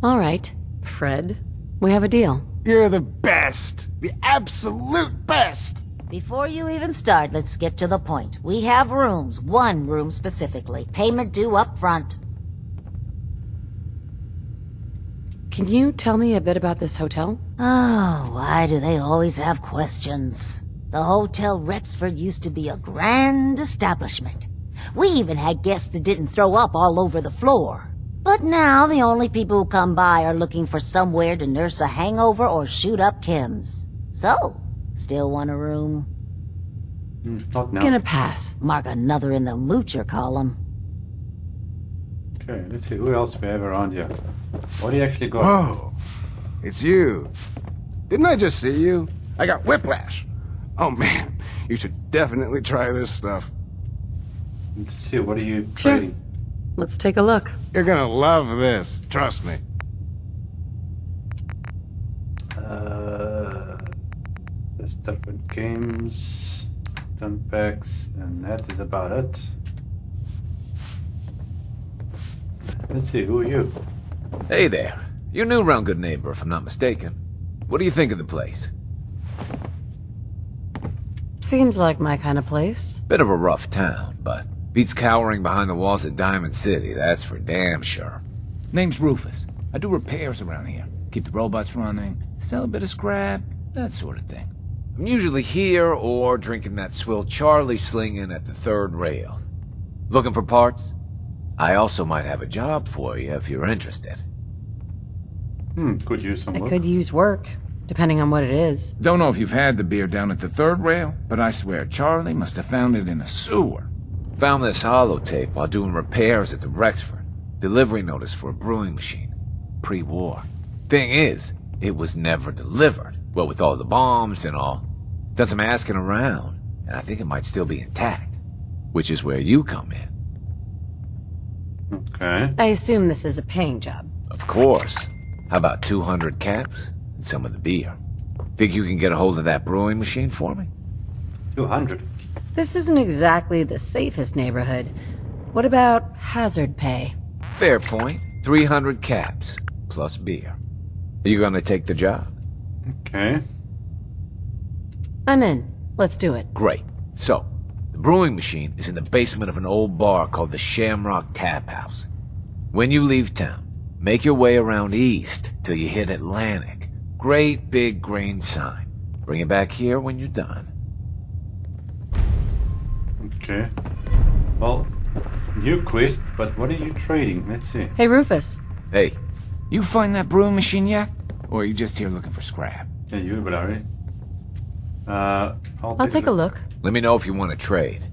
All right, Fred. We have a deal. You're the best. The absolute best. Before you even start, let's skip to the point. We have rooms, one room specifically. Payment due up front. Can you tell me a bit about this hotel? Oh, why do they always have questions? The Hotel Rexford used to be a grand establishment. We even had guests that didn't throw up all over the floor. But now the only people who come by are looking for somewhere to nurse a hangover or shoot up chems. So, still want a room? Not now. Gonna pass. Mark another in the moocher column. Okay, let's see who else we have around here. What do you actually got? Whoa, it's you. Didn't I just see you? I got whiplash. Oh man, you should definitely try this stuff. Let's see, what are you Sure. trading? Let's take a look. You're gonna love this, trust me. There's different games, dump packs, and that is about it. Let's see, who are you? Hey there. You're new around Goodneighbor, if I'm not mistaken. What do you think of the place? Seems like my kind of place. Bit of a rough town, but beats cowering behind the walls at Diamond City, that's for damn sure. Name's Rufus. I do repairs around here. Keep the robots running, sell a bit of scrap, that sort of thing. I'm usually here or drinking that swill Charlie slinging at the third rail. Looking for parts? I also might have a job for you if you're interested. Could use some I work. could use work, depending on what it is. Don't know if you've had the beer down at the third rail, but I swear Charlie must have found it in a sewer. Found this holotape while doing repairs at the Rexford. Delivery notice for a brewing machine. Pre-war. Thing is, it was never delivered. Well, with all the bombs and all. Done some asking around, and I think it might still be intact. Which is where you come in. Okay. I assume this is a paying job. Of course. How about 200 caps and some of the beer? Think you can get a hold of that brewing machine for me? 200. This isn't exactly the safest neighborhood. What about hazard pay? Fair point. 300 caps, plus beer. Are you gonna take the job? Okay. I'm in. Let's do it. Great. So, the brewing machine is in the basement of an old bar called the Shamrock Tap House. When you leave town, make your way around east till you hit Atlantic. great big green sign. Bring it back here when you're done. Okay. Well, new quest, but what are you trading? Let's see. Hey, Rufus. Hey, you find that brewing machine yet? Or are you just here looking for scrap? Yeah, you, but already. I'll take a look. Let me know if you want to trade.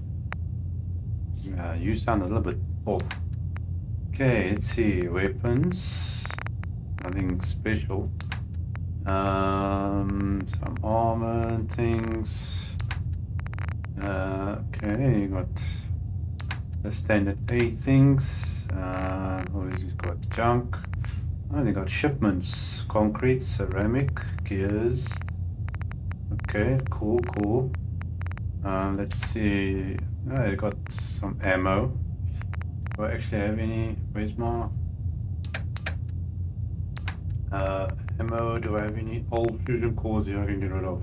You sound a little bit off. Okay, let's see. Weapons. Nothing special. Some armor and things. Okay, you got the standard 8 things. Always got junk. Oh, they got shipments. Concrete, ceramic, gears. Okay, cool. Let's see. I got some ammo. Do I actually have any? Where's my ammo? Do I have any old fusion cores here I can get rid of?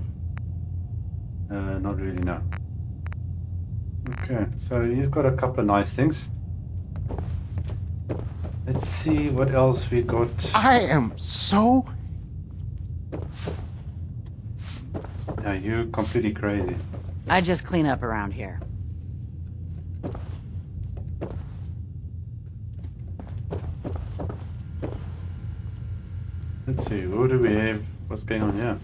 Not really, no. Okay, so he's got a couple of nice things. Let's see what else we got. I am so... Are you completely crazy? I just clean up around here. Let's see, what do we have? What's going on here?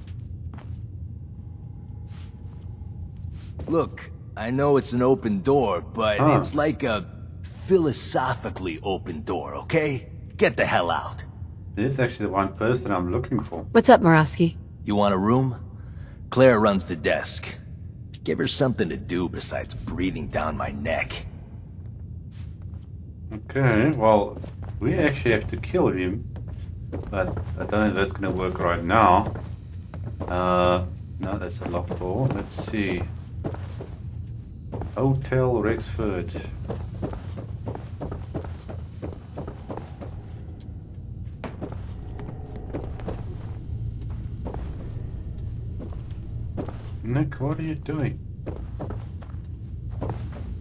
Look, I know it's an open door, but it's like a philosophically open door, okay? Get the hell out. This is actually the one person I'm looking for. What's up, Morosky? You want a room? Claire runs the desk. Give her something to do besides breathing down my neck. Okay, well, we actually have to kill him, but I don't know if that's gonna work right now. No, that's a locked door. Let's see. Hotel Rexford. Nick, what are you doing?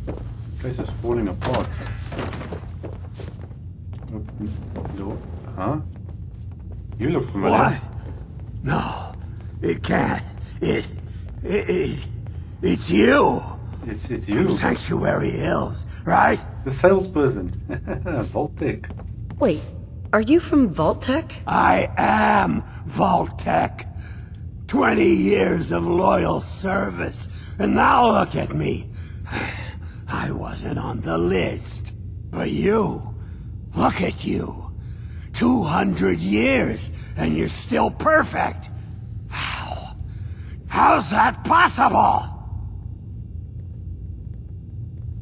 The place is falling apart. Open door. Huh? You look familiar. What? No, it can't. It's you. It's you. From Sanctuary Hills, right? The salesperson. Voltec. Wait, are you from Vault-Tec? I am Vault-Tec. 20 years of loyal service, and now look at me. I wasn't on the list. But you, look at you. 200 years, and you're still perfect. How? How's that possible?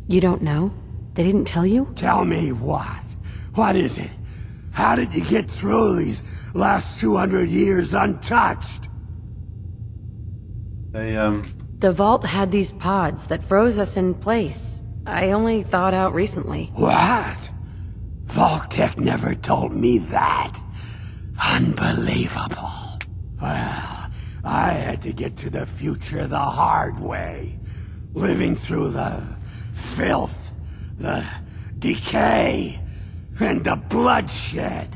You don't know? They didn't tell you? Tell me what? What is it? How did you get through these last 200 years untouched? The vault had these pods that froze us in place. I only thawed out recently. What? Vault-Tec never told me that. Unbelievable. Well, I had to get to the future the hard way. Living through the filth, the decay, and the bloodshed.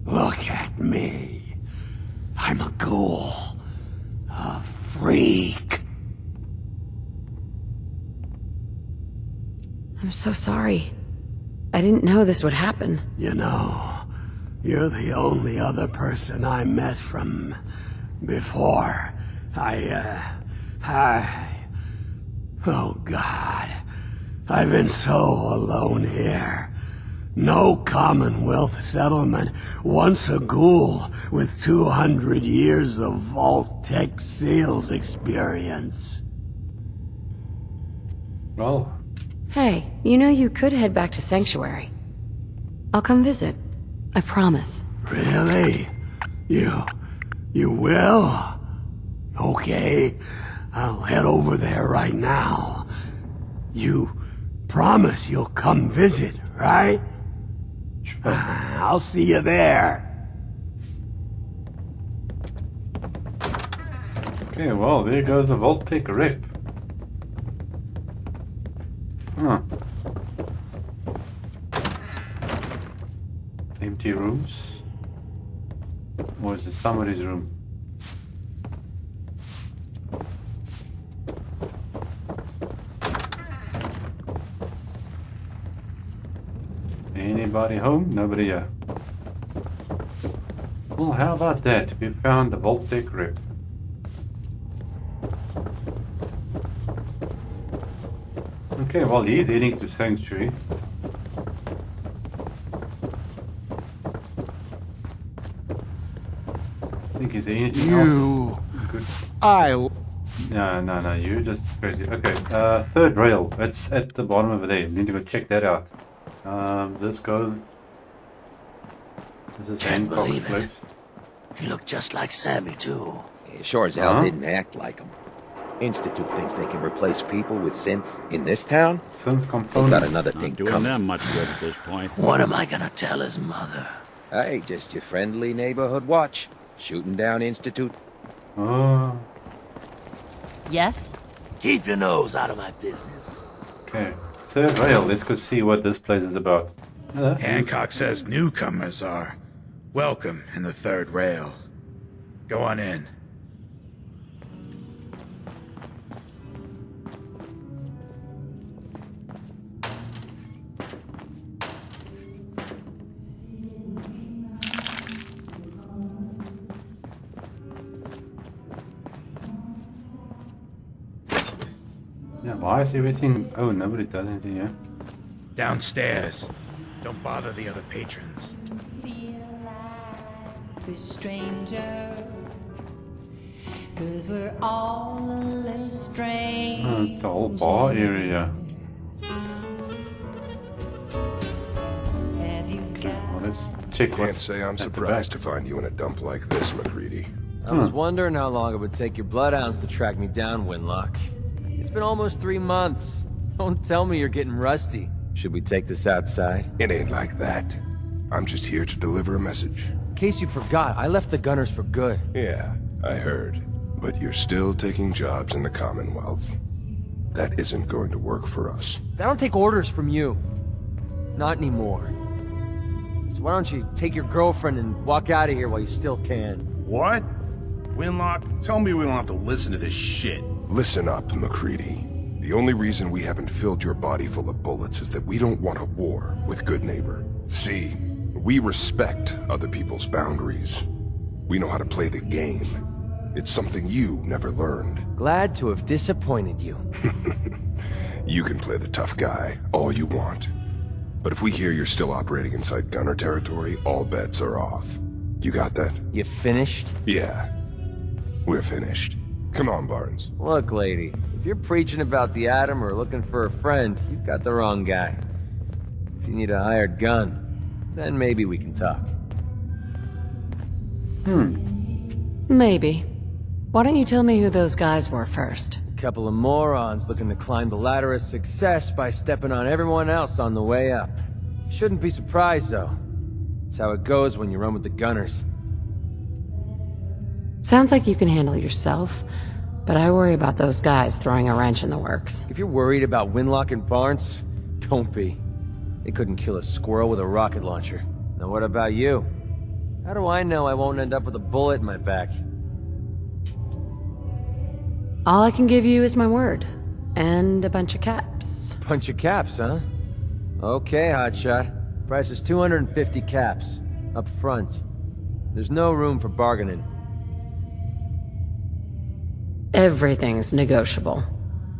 Look at me. I'm a ghoul. A freak. I'm so sorry. I didn't know this would happen. You know, you're the only other person I met from before. Oh God. I've been so alone here. No Commonwealth settlement, once a ghoul with 200 years of Vault-Tec sales experience. Well. Hey, you know you could head back to Sanctuary. I'll come visit. I promise. Really? You will? Okay, I'll head over there right now. You promise you'll come visit, right? Sure. I'll see you there. Okay, well, there goes the Vault-Tec rep. Huh. Empty rooms? Or is it somebody's room? Anybody home? Nobody here. Well, how about that? We found the Vault-Tec rep. Okay, well, he's heading to Sanctuary. I think is there anything else? Good. No, you just crazy. Okay, third rail. It's at the bottom over there. You need to go check that out. This goes. This is Can't Hancock's believe it. place. He looked just like Sammy, too. He sure as hell didn't act like him. Institute thinks they can replace people with synths in this town? Synth component. They got another thing Not doing coming. them much good at this point. What am I gonna tell his mother? Hey, just your friendly neighborhood watch. Shooting down Institute. Oh. Yes? Keep your nose out of my business. Okay. Third rail. Let's go see what this place is about. Hancock says newcomers are welcome in the third rail. Go on in. Yeah, why is everything... Oh, nobody does anything here. Downstairs. Don't bother the other patrons. A stranger, 'cause we're all a little strange. Oh, it's a whole bar area. Well, let's check Can't what's say I'm at the surprised to back. find you in a dump like this, McCready. I was wondering how long it would take your bloodhounds to track me down, Winlock. It's been almost 3 months. Don't tell me you're getting rusty. Should we take this outside? It ain't like that. I'm just here to deliver a message. In case you forgot, I left the Gunners for good. Yeah, I heard. But you're still taking jobs in the Commonwealth. That isn't going to work for us. I don't take orders from you. Not anymore. So why don't you take your girlfriend and walk out of here while you still can? What? Winlock, tell me we don't have to listen to this shit. Listen up, McCready. The only reason we haven't filled your body full of bullets is that we don't want a war with Goodneighbor. See, we respect other people's boundaries. We know how to play the game. It's something you never learned. Glad to have disappointed you. You can play the tough guy all you want. But if we hear you're still operating inside Gunner territory, all bets are off. You got that? You finished? Yeah. We're finished. Come on, Barnes. Look, lady, if you're preaching about the atom or looking for a friend, you've got the wrong guy. If you need a hired gun, then maybe we can talk. Maybe. Why don't you tell me who those guys were first? A couple of morons looking to climb the ladder of success by stepping on everyone else on the way up. Shouldn't be surprised, though. It's how it goes when you run with the Gunners. Sounds like you can handle yourself, but I worry about those guys throwing a wrench in the works. If you're worried about Winlock and Barnes, don't be. They couldn't kill a squirrel with a rocket launcher. Now what about you? How do I know I won't end up with a bullet in my back? All I can give you is my word. And a bunch of caps. Bunch of caps, huh? Okay, hotshot. Price is 250 caps. Up front. There's no room for bargaining. Everything's negotiable.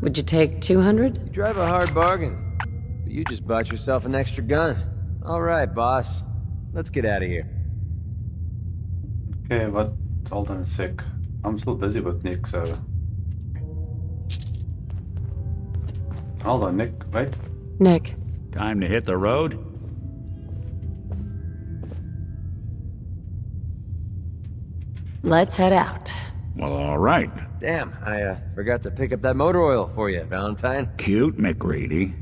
Would you take 200? You drive a hard bargain. But you just bought yourself an extra gun. All right, boss. Let's get out of here. Okay, but hold on a sec. I'm still busy with Nick, so... Hold on, Nick. Wait. Nick. Time to hit the road? Let's head out. Well, all right. Damn, I forgot to pick up that motor oil for you, Valentine. Cute, McGreedy.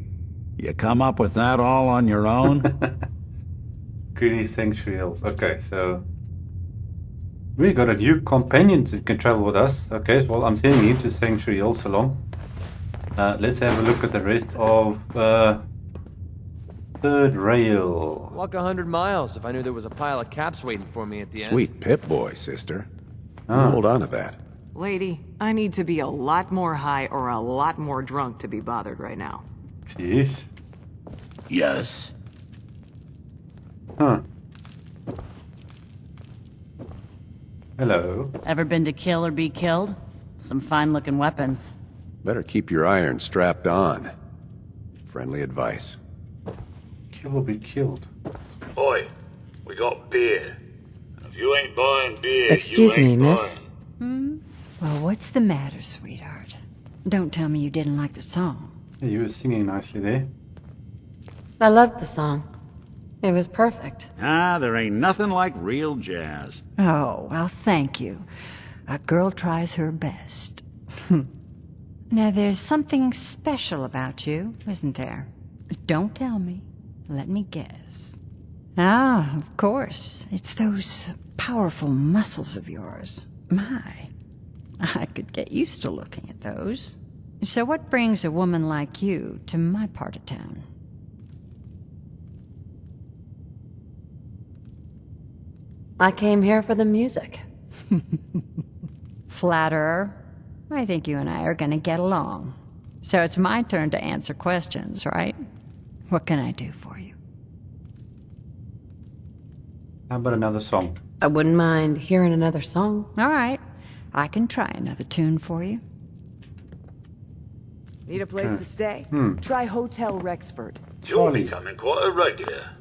You come up with that all on your own? Greedy Sanctuary Hills. Okay, so... We got a new companion that can travel with us. Okay, well, I'm sending you to Sanctuary Hills Salon. Let's have a look at the rest of third rail. Walk 100 miles if I knew there was a pile of caps waiting for me at the end. Sweet Pip-Boy, sister. Ah. Hold on to that. Lady, I need to be a lot more high or a lot more drunk to be bothered right now. Jeez. Yes. Huh. Hello. Ever been to kill or be killed? Some fine-looking weapons. Better keep your iron strapped on. Friendly advice. Kill or be killed. Oi, we got beer. If you ain't buying beer, Excuse you me, ain't miss. buying. Well, what's the matter, sweetheart? Don't tell me you didn't like the song. Yeah, you were singing nicely there. I loved the song. It was perfect. Ah, there ain't nothing like real jazz. Oh, well, thank you. A girl tries her best. Now, there's something special about you, isn't there? Don't tell me. Let me guess. Ah, of course. It's those powerful muscles of yours. My, I could get used to looking at those. So what brings a woman like you to my part of town? I came here for the music. Flatterer. I think you and I are gonna get along. So it's my turn to answer questions, right? What can I do for you? How about another song? I wouldn't mind hearing another song. All right. I can try another tune for you. Need a place to stay? Hmm. Try Hotel Rexford. You're becoming quite a regular.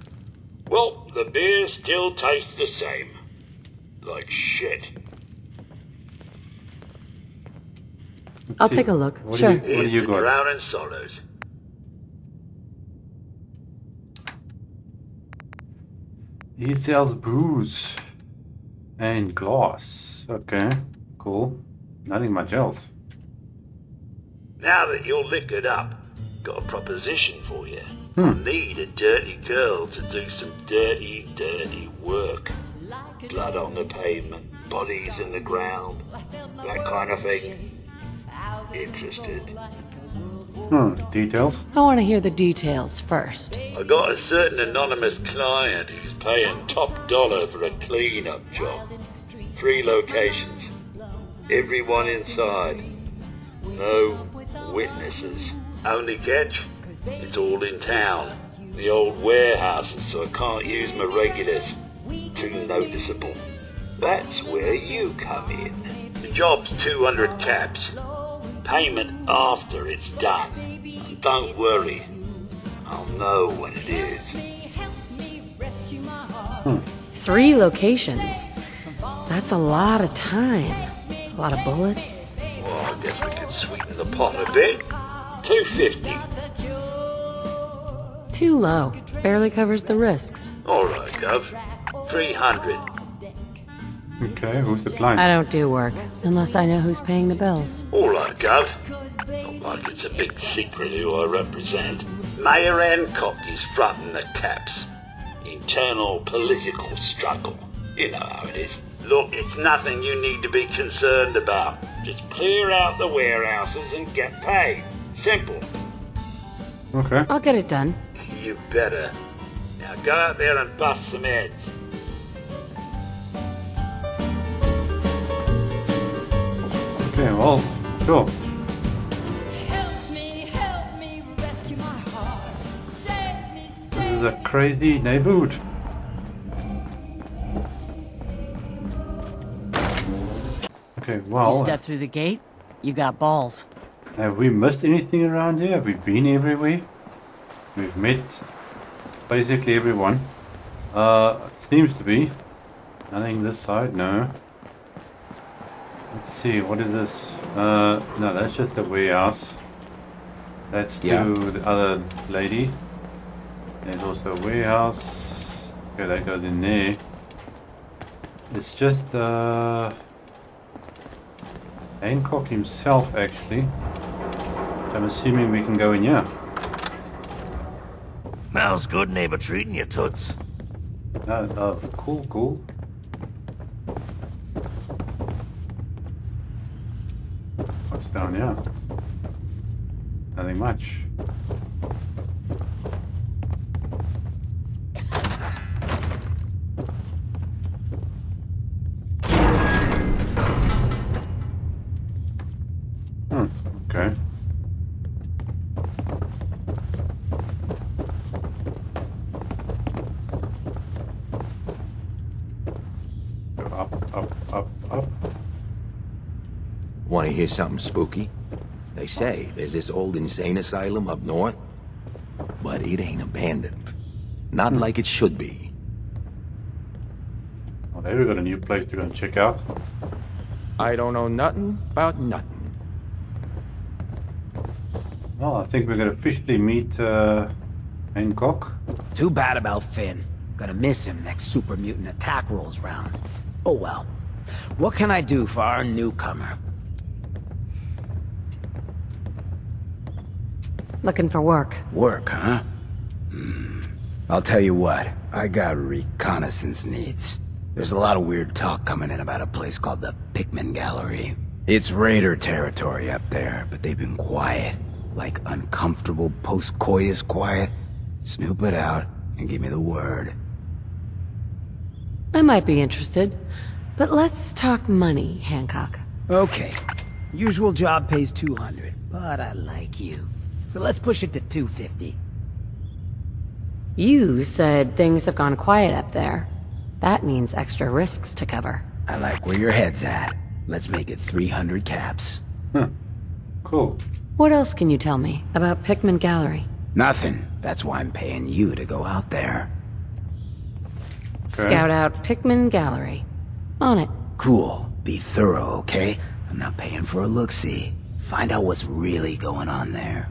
Well, the beer still tastes the same. Like shit. I'll take a look. Sure. What do you Here's to got? Drowning Sorrows. He sells booze and glass. Okay, cool. Nothing much else. Now that you're liquored up, got a proposition for you. I need a dirty girl to do some dirty, dirty work. Blood on the pavement, bodies in the ground, that kind of thing. Interested? Details? I want to hear the details first. I got a certain anonymous client who's paying top dollar for a clean-up job. 3 locations. Everyone inside. No witnesses. Only catch? It's all in town. The old warehouses, so I can't use my regulars. Too noticeable. That's where you come in. The job's 200 caps. Payment after it's done. And don't worry. I'll know when it is. 3 locations. That's a lot of time. A lot of bullets. Well, I guess we could sweeten the pot a bit. 250. Too low. Barely covers the risks. All right, Gov. 300. Okay, who's the client? I don't do work unless I know who's paying the bills. All right, Gov. Not like it's a big secret who I represent. Mayor Hancock is fronting the caps. Internal political struggle. You know how it is. Look, it's nothing you need to be concerned about. Just clear out the warehouses and get paid. Simple. Okay. I'll get it done. You better. Now go out there and bust some heads. Okay, well, sure. This is a crazy neighborhood. Okay, You well, step through the gate, you got balls. have we missed anything around here? Have we been everywhere? We've met basically everyone. It seems to be. Nothing this side, no. Let's see, what is this? No, that's just the warehouse. That's to the other lady. There's also a warehouse. Okay, that goes in there. It's just Hancock himself, actually. So I'm assuming we can go in here. How's Goodneighbor treating you, Toots? Cool, cool. What's down here? Nothing much. Okay. Want to hear something spooky? They say there's this old insane asylum up north, but it ain't abandoned. Not like it should be. Well, there we got a new place to go and check out. I don't know nothing about nothing. Well, I think we're going to officially meet Hancock. Too bad about Finn. Gonna miss him next super mutant attack rolls round. Oh well. What can I do for our newcomer? Looking for work. Work, huh? I'll tell you what, I got reconnaissance needs. There's a lot of weird talk coming in about a place called the Pikmin Gallery. It's raider territory up there, but they've been quiet. Like uncomfortable post-coitus quiet. Snoop it out and give me the word. I might be interested, but let's talk money, Hancock. Okay. Usual job pays 200, but I like you. So let's push it to 250. You said things have gone quiet up there. That means extra risks to cover. I like where your head's at. Let's make it 300 caps. Cool. What else can you tell me about Pikmin Gallery? Nothing. That's why I'm paying you to go out there. Scout out Pikmin Gallery. On it. Cool. Be thorough, okay? I'm not paying for a look-see. Find out what's really going on there.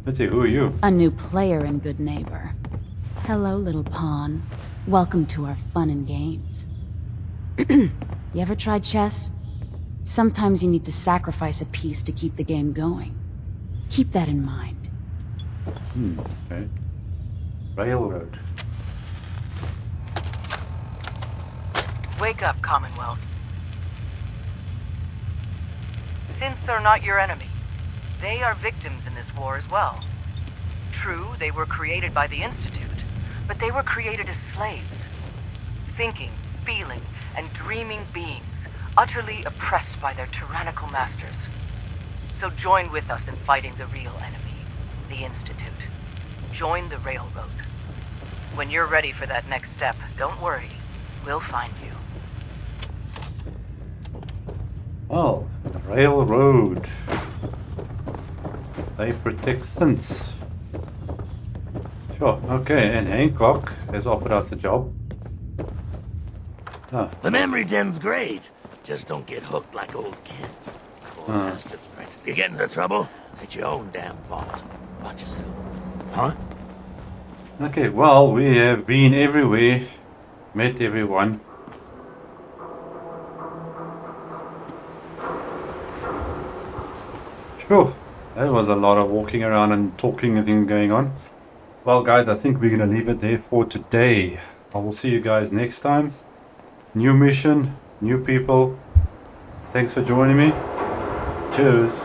Let's see, who are you? A new player in Goodneighbor. Hello, little pawn. Welcome to our fun and games. You ever tried chess? Sometimes you need to sacrifice a piece to keep the game going. Keep that in mind. Okay. Railroad. Wake up, Commonwealth. Synths are not your enemy. They are victims in this war as well. True, they were created by the Institute, but they were created as slaves. Thinking, feeling, and dreaming beings, utterly oppressed by their tyrannical masters. So join with us in fighting the real enemy, the Institute. Join the Railroad. When you're ready for that next step, don't worry. We'll find you. Oh, Railroad. They protect synths. Sure, okay, and Hancock has offered us a job. Ah. The memory den's great. Just don't get hooked like old Kent. Poor bastards, right? You get into trouble, it's your own damn fault. Watch yourself. Huh? Okay, well, we have been everywhere, met everyone. Sure, that was a lot of walking around and talking and things going on. Well, guys, I think we're going to leave it there for today. I will see you guys next time. New mission, new people. Thanks for joining me. Cheers.